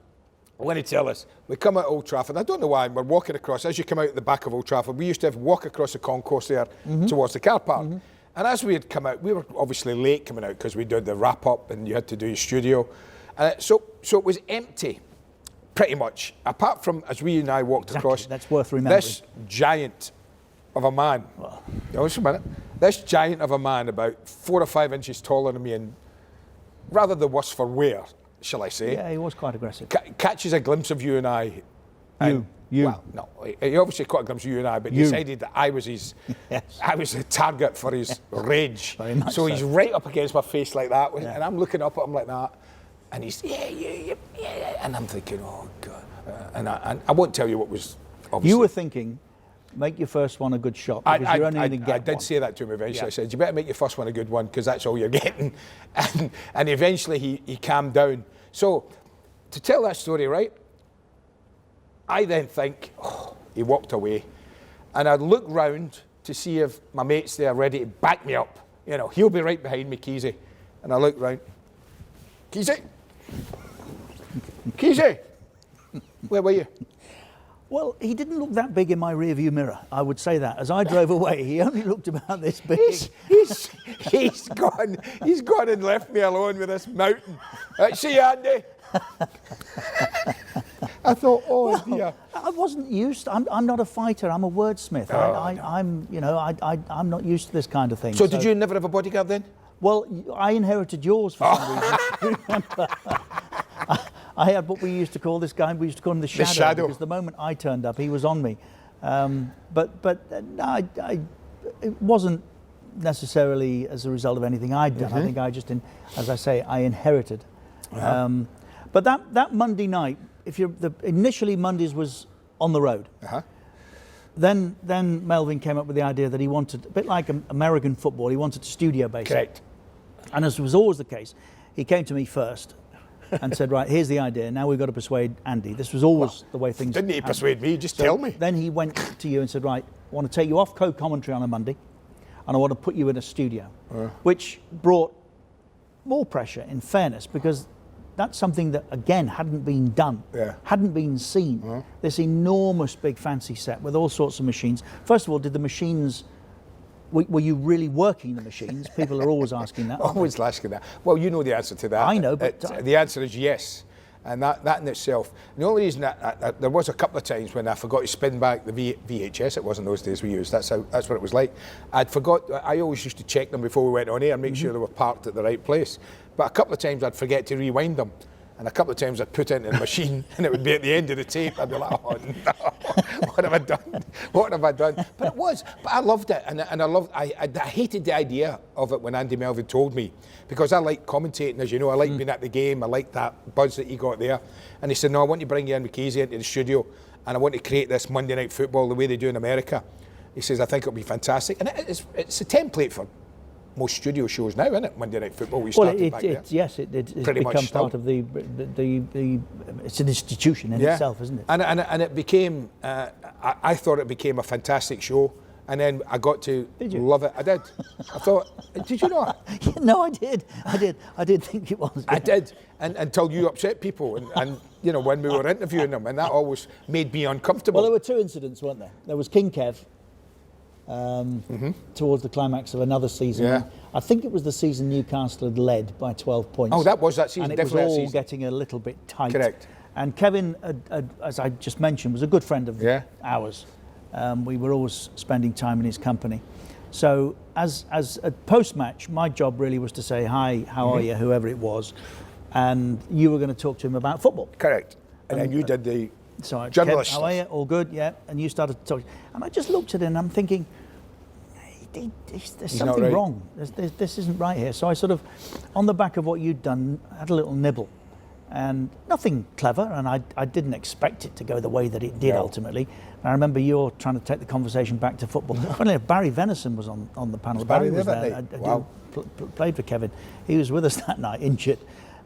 I want to tell us, we come out Old Trafford, I don't know why, we're walking across, as you come out the back of Old Trafford, we used to have walk across the concourse there towards the car park. And as we had come out, we were obviously late coming out because we did the wrap up and you had to do your studio. So it was empty, pretty much, apart from as we and I walked across. That's worth remembering. This giant of a man, just a minute, this giant of a man about 4 or 5 inches taller than me and rather the worse for wear, shall I say. Yeah, he was quite aggressive. Catches a glimpse of you and I. You. Well, no, he obviously caught a glimpse of you and I, but decided that I was his, Yes. I was the target for his rage. Very much so so. he's right up against my face like that, and I'm looking up at him like that, and he's yeah, and I'm thinking, oh God, and I won't tell you what was. Obviously. You were thinking, make your first one a good shot because you're only going to get I did one. say that to him eventually. Yeah. I said, you better make your first one a good one because that's all you're getting. And eventually he calmed down. So to tell that story, right, I then think, oh, he walked away. And I'd look round to see if my mate's there ready to back me up. You know, he'll be right behind me, Keezy. And I look round, Keezy? Keezy? Where were you? Well, he didn't look that big in my rearview mirror, I would say that. As I drove away, he only looked about this big. He's gone and left me alone with this mountain. See you, Andy. I thought, oh dear. I wasn't used. I'm not a fighter. I'm a wordsmith. I'm not used to this kind of thing. So did you never have a bodyguard then? Well, I inherited yours for some reason. Remember? I had what we used to call this guy. We used to call him the Shadow. Because the moment I turned up, he was on me. It wasn't necessarily as a result of anything I'd done. I think I just, as I say, I inherited. But that Monday night, initially Mondays was on the road. Then Melvin came up with the idea that he wanted, a bit like American football, he wanted studio based. Correct. And as was always the case, he came to me first and said, right, here's the idea. Now we've got to persuade Andy. This was always the way things Didn't he happened. persuade me? Just tell me. Then he went to you and said, right, I want to take you off co-commentary on a Monday and I want to put you in a studio, which brought more pressure, in fairness, because that's something that, again, hadn't been done, hadn't been seen. This enormous big fancy set with all sorts of machines. First of all, did the machines... Were you really working the machines? People are always asking that. Always asking that. Well, you know the answer to that. I know, but... the answer is yes. And that in itself... The only reason that there was a couple of times when I forgot to spin back the VHS, it wasn't those days we used, that's what it was like. I always used to check them before we went on air and make sure they were parked at the right place. But a couple of times I'd forget to rewind them. And a couple of times I'd put it in the machine and it would be at the end of the tape. I'd be like, oh no, what have I done? What have I done? But I loved it. And I hated the idea of it when Andy Melvin told me, because I like commentating, as you know, I like being at the game, I like that buzz that he got there. And he said, no, I want to bring Ian McKasey into the studio and I want to create this Monday Night Football the way they do in America. He says, I think it'll be fantastic. And it's a template for most studio shows now, isn't it? Monday Night Football. We started back there. Yes, it's become part of the. It's an institution in itself, isn't it? And it became. I thought it became a fantastic show, and then I got to love it. I did. I thought. Did you not? No, I did. I did think it was. I did, and until you upset people, and you know when we were interviewing them, and that always made me uncomfortable. Well, there were two incidents, weren't there? There was King Kev. Towards the climax of another season. Yeah. I think it was the season Newcastle had led by 12 points. Oh, that was that season. And it was all getting a little bit tight. Correct. And Kevin, as I just mentioned, was a good friend of ours. We were always spending time in his company. So as a post-match, my job really was to say, hi, how are you, whoever it was. And you were going to talk to him about football. Correct. And then you did the journalist stuff. How are you? All good, yeah. And you started to talk. And I just looked at him and I'm thinking, there's something wrong. This isn't right here. So I sort of, on the back of what you'd done, had a little nibble. And nothing clever, and I didn't expect it to go the way that it did ultimately. And I remember you're trying to take the conversation back to football. Funny enough, Barry Venison was on the panel. Barry was there. Wow. Played for Kevin. He was with us that night, injured.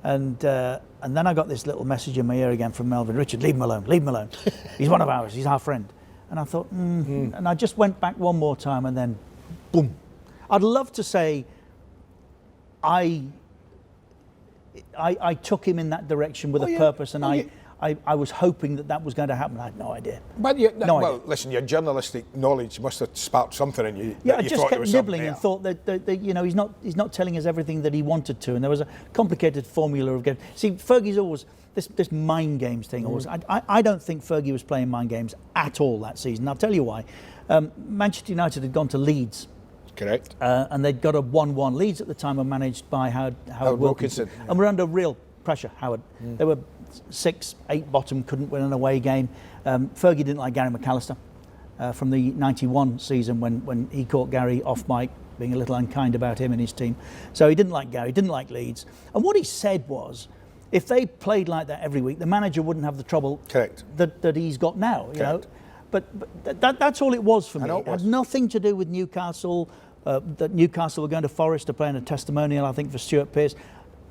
And then I got this little message in my ear again from Melvin. Richard, leave him alone, leave him alone. He's one of ours, he's our friend. And I thought, and I just went back one more time and then, boom. I'd love to say I took him in that direction with a purpose, and I was hoping that was going to happen. I had no idea. But listen, your journalistic knowledge must have sparked something in you. Yeah, I just kept nibbling and thought that you know, he's not telling us everything that he wanted to, and there was a complicated formula of game. See, Fergie's always this mind games thing. Always, I don't think Fergie was playing mind games at all that season. I'll tell you why. Manchester United had gone to Leeds. Correct. And they'd got a 1-1. Leeds at the time were managed by Howard Wilkinson. And were under real pressure, Howard. They were 6-8 bottom, couldn't win an away game. Fergie didn't like Gary McAllister from the 91 season when he caught Gary off mic, being a little unkind about him and his team. So he didn't like Gary, didn't like Leeds. And what he said was, if they played like that every week, the manager wouldn't have the trouble that he's got now. You know? But that's all it was for me. It had nothing to do with Newcastle, that Newcastle were going to Forest to play in a testimonial, I think, for Stuart Pearce.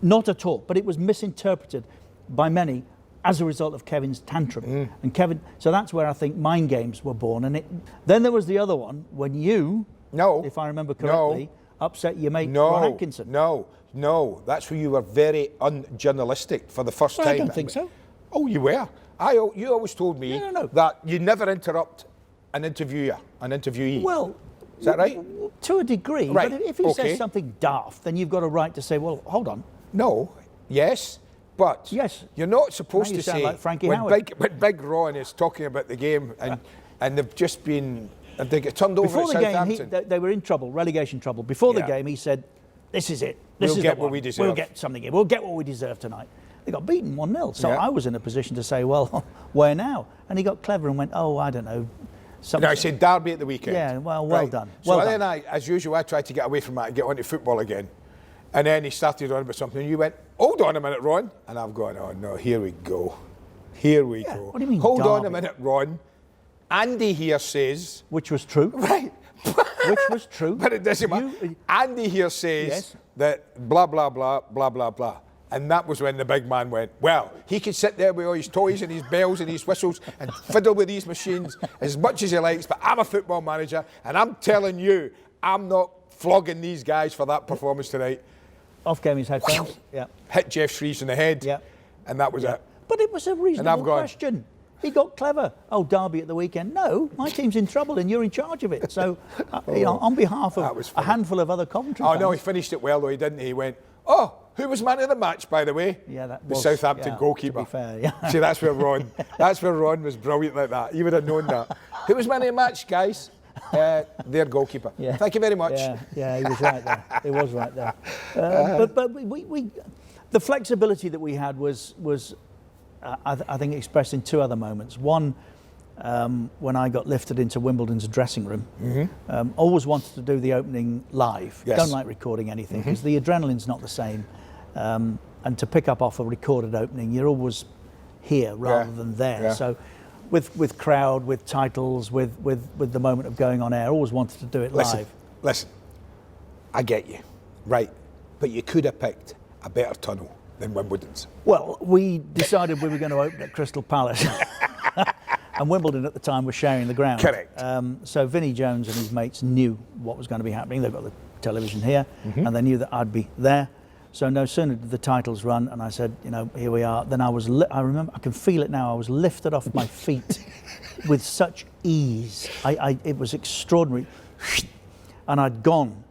Not at all. But it was misinterpreted by many as a result of Kevin's tantrum. And Kevin, so that's where I think mind games were born. And then there was the other one when you, if I remember correctly, upset your mate Ron Atkinson. No, that's where you were very unjournalistic for the first time. I don't think so. Oh, you were. You always told me that you never interrupt an interviewer, an interviewee. Well, is that right? To a degree. Right. But if he says something daft, then you've got a right to say, well, hold on. No. Yes. But you're not supposed to say like Frankie Howard. when Big Ron is talking about the game and they've just been they get turned over at Southampton. Before the game, they were in trouble, relegation trouble. Before the game, he said, "This is it. We'll get what we deserve. We'll get something here. We'll get what we deserve tonight." They got beaten 1-0. So I was in a position to say, well, where now? And he got clever and went, oh, I don't know. No, I said Derby at the weekend. Yeah, well done. So then as usual, I tried to get away from that and get onto football again. And then he started on about something and you went, hold on a minute, Ron. And I've gone, oh no, here we go. Here we go. What do you mean, hold on a minute, Ron. Andy here says... Which was true. Right. Which was true. But it doesn't matter. Andy here says that blah, blah, blah, blah, blah, blah. And that was when the big man went, well, he can sit there with all his toys and his bells and his whistles and fiddle with these machines as much as he likes, but I'm a football manager and I'm telling you, I'm not flogging these guys for that performance tonight. Off came his headphones. Hit Jeff Shreves in the head. and that was it. But it was a reasonable gone, question. He got clever. Oh, Derby at the weekend. No, my team's in trouble and you're in charge of it. So, on behalf of a handful of other Coventry fans. No, he finished it well though, didn't he? He went, oh, who was man of the match, by the way? Yeah, that the was Southampton goalkeeper. To be fair, yeah. See, that's where Ron was brilliant like that. He would have known that. Who was man of the match, guys? Their goalkeeper. Yeah. Thank you very much. Yeah, he was right there. He was right there. But we the flexibility that we had was I think expressed in two other moments. One, when I got lifted into Wimbledon's dressing room, always wanted to do the opening live. Yes. Don't like recording anything because the adrenaline's not the same. And to pick up off a recorded opening, you're always here rather than there. Yeah. So with crowd, with titles, with the moment of going on air, always wanted to do it live. Listen, I get you, right, but you could have picked a better tunnel than Wimbledon's. Well, we decided we were going to open at Crystal Palace. And Wimbledon at the time was sharing the ground. Correct. So Vinnie Jones and his mates knew what was going to be happening. They've got the television here, and they knew that I'd be there. So no sooner did the titles run, and I said, here we are. Then I remember, I can feel it now. I was lifted off my feet with such ease. It was extraordinary. And I'd gone,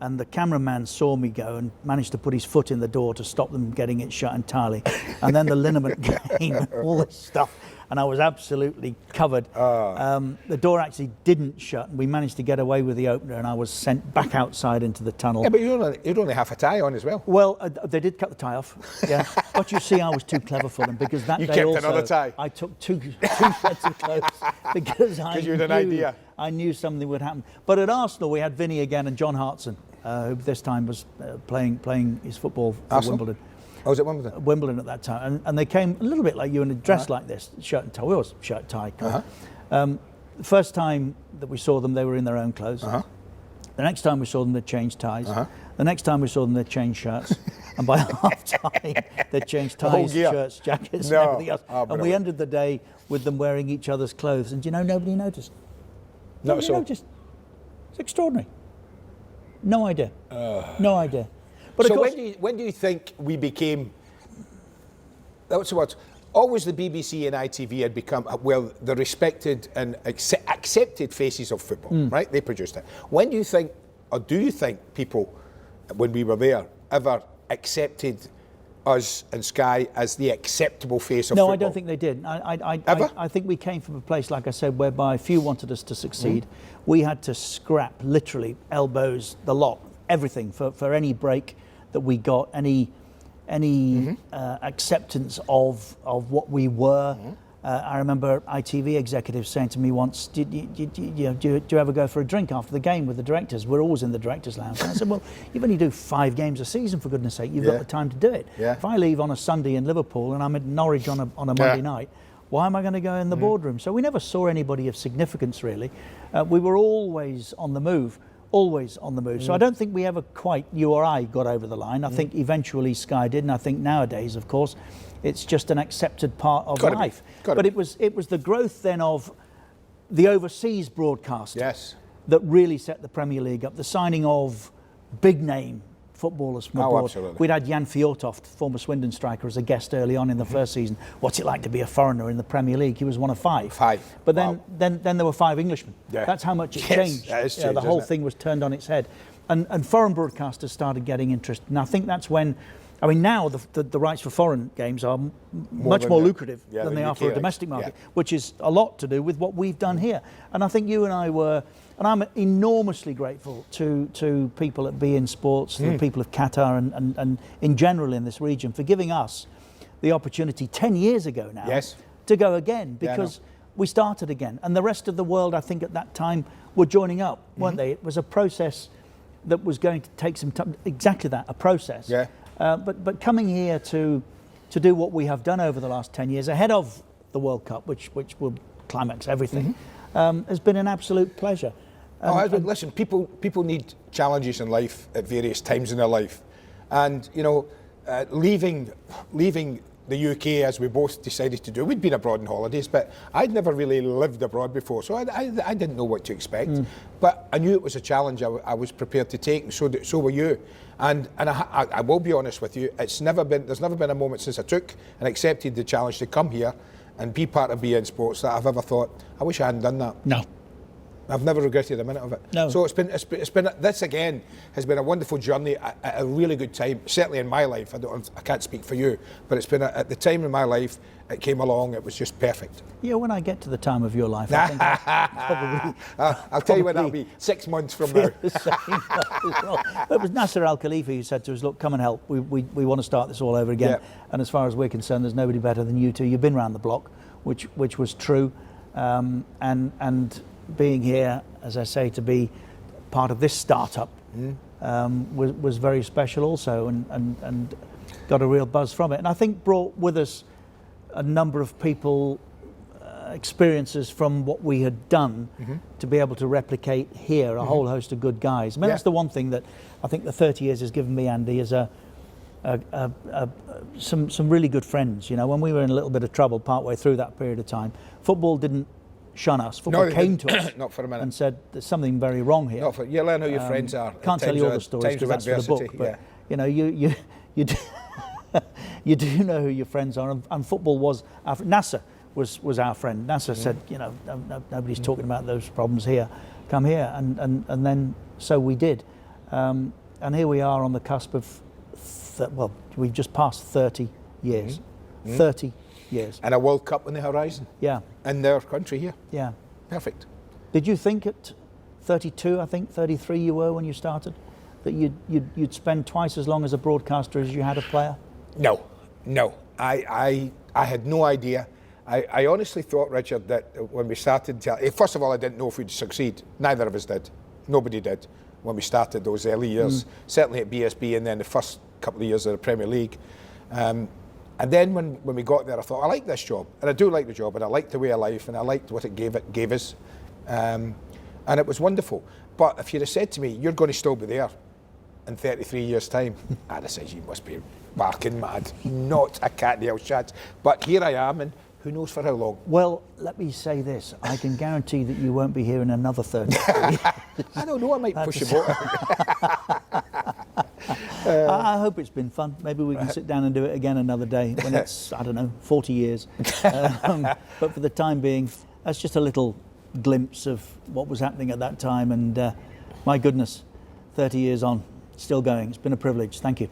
and the cameraman saw me go and managed to put his foot in the door to stop them getting it shut entirely. And then the liniment came, all this stuff. And I was absolutely covered. The door actually didn't shut, and we managed to get away with the opener, and I was sent back outside into the tunnel. Yeah, but you'd only have a tie on as well. Well, they did cut the tie off, yeah. But you see, I was too clever for them because that you day kept also, another tie. I took two sets of clothes because you had an idea. I knew something would happen. But at Arsenal, we had Vinnie again and John Hartson, who this time was playing his football for Arsenal? Wimbledon. Oh, was it Wimbledon? Wimbledon at that time, and they came a little bit like you and dressed like this, shirt and tie. We always shirt and tie. The first time that we saw them, they were in their own clothes. The next time we saw them, they'd changed ties. The next time we saw them, they'd changed shirts. And by half time, they'd changed ties, shirts, jackets, and everything else. And we ended the day with them wearing each other's clothes. And nobody noticed. Nobody noticed. It's extraordinary. No idea. No idea. But so of course, when do you think we became? That's what. Always the BBC and ITV had become the respected and accepted faces of football, right? They produced it. When do you think, or do you think people, when we were there, ever accepted us and Sky as the acceptable face of football? No, I don't think they did. I think we came from a place, like I said, whereby few wanted us to succeed. We had to scrap, literally, elbows, the lot, everything for any break that we got, any acceptance of what we were. I remember ITV executives saying to me once, do you ever go for a drink after the game with the directors? We're always in the directors' lounge. And I said, well, you only do 5 games a season, for goodness sake. You've got the time to do it. Yeah. If I leave on a Sunday in Liverpool and I'm at Norwich on a Monday night, why am I going to go in the boardroom? So we never saw anybody of significance, really. We were always on the move. Always on the move. So I don't think we ever quite, you or I, got over the line. I think eventually Sky did, and I think nowadays, of course, it's just an accepted part of life. But it was the growth then of the overseas broadcast that really set the Premier League up. The signing of big name footballers from abroad. Absolutely. We'd had Jan Fjortoft, former Swindon striker, as a guest early on in the first season. What's it like to be a foreigner in the Premier League? He was one of 5. But then there were 5 Englishmen. Yeah. That's how much it changed. That is changed, the whole thing was turned on its head. And foreign broadcasters started getting interested. And I think that's when, now the rights for foreign games are much more lucrative than they are for a domestic market, which is a lot to do with what we've done here. And I think you and I were, and I'm enormously grateful to people at beIN Sports, the people of Qatar and in general in this region for giving us the opportunity 10 years ago now to go again, because we started again. And the rest of the world, I think at that time, were joining up, weren't they? It was a process that was going to take some time, exactly that, a process. But coming here to do what we have done over the last 10 years, ahead of the World Cup, which will climax everything, has been an absolute pleasure. Listen, people need challenges in life at various times in their life, and leaving the UK, as we both decided to do. We'd been abroad on holidays, but I'd never really lived abroad before, so I didn't know what to expect. But I knew it was a challenge I was prepared to take, and so were you. And I will be honest with you, there's never been a moment since I took and accepted the challenge to come here and be part of BN Sports that I've ever thought, I wish I hadn't done that. No. I've never regretted a minute of it. No. So it's been this again has been a wonderful journey at a really good time. Certainly in my life, I can't speak for you, but it's been at the time in my life it came along. It was just perfect. Yeah, when I get to the time of your life, I think I'll probably. I'll tell you when that'll be 6 months from now. The same as well. But it was Nasser Al Khalifi who said to us, "Look, come and help. We want to start this all over again." Yeah. And as far as we're concerned, there's nobody better than you two. You've been round the block, which was true, and being here, as I say, to be part of this startup was very special also, and got a real buzz from it. And I think brought with us a number of people, experiences from what we had done to be able to replicate here a whole host of good guys. I mean, that's the one thing that I think the 30 years has given me, Andy, is some really good friends. You know, when we were in a little bit of trouble partway through that period of time, football didn't shun us. Football came to us not for a minute. and said, there's something very wrong here. You learn who your friends are. Can't tell you all the stories because that's for the book. But, you know, you do, you do know who your friends are. And football was, Nasser was our friend. Nasser said, you know, nobody's talking about those problems here. Come here. And then so we did. And here we are on the cusp of, we've just passed 30 years. 30 years. And a World Cup on the horizon. Yeah. In their country here. Yeah. Perfect. Did you think at 32, I think 33 you were when you started, that you'd spend twice as long as a broadcaster as you had a player? No. I had no idea. I honestly thought, Richard, that when we started, first of all, I didn't know if we'd succeed. Neither of us did. Nobody did when we started those early years. Certainly at BSB and then the first couple of years of the Premier League. And then when we got there, I thought, I like this job. And I do like the job, and I liked the way of life, and I liked what it gave us. And it was wonderful. But if you'd have said to me, you're going to still be there in 33 years' time, I'd have said, you must be barking mad. Not a cat in the house chance. But here I am, and who knows for how long. Well, let me say this. I can guarantee that you won't be here in another 30 years. I don't know, I might push the boat. I hope it's been fun. Maybe we can sit down and do it again another day when it's, I don't know, 40 years. But for the time being, that's just a little glimpse of what was happening at that time. And my goodness, 30 years on, still going. It's been a privilege. Thank you.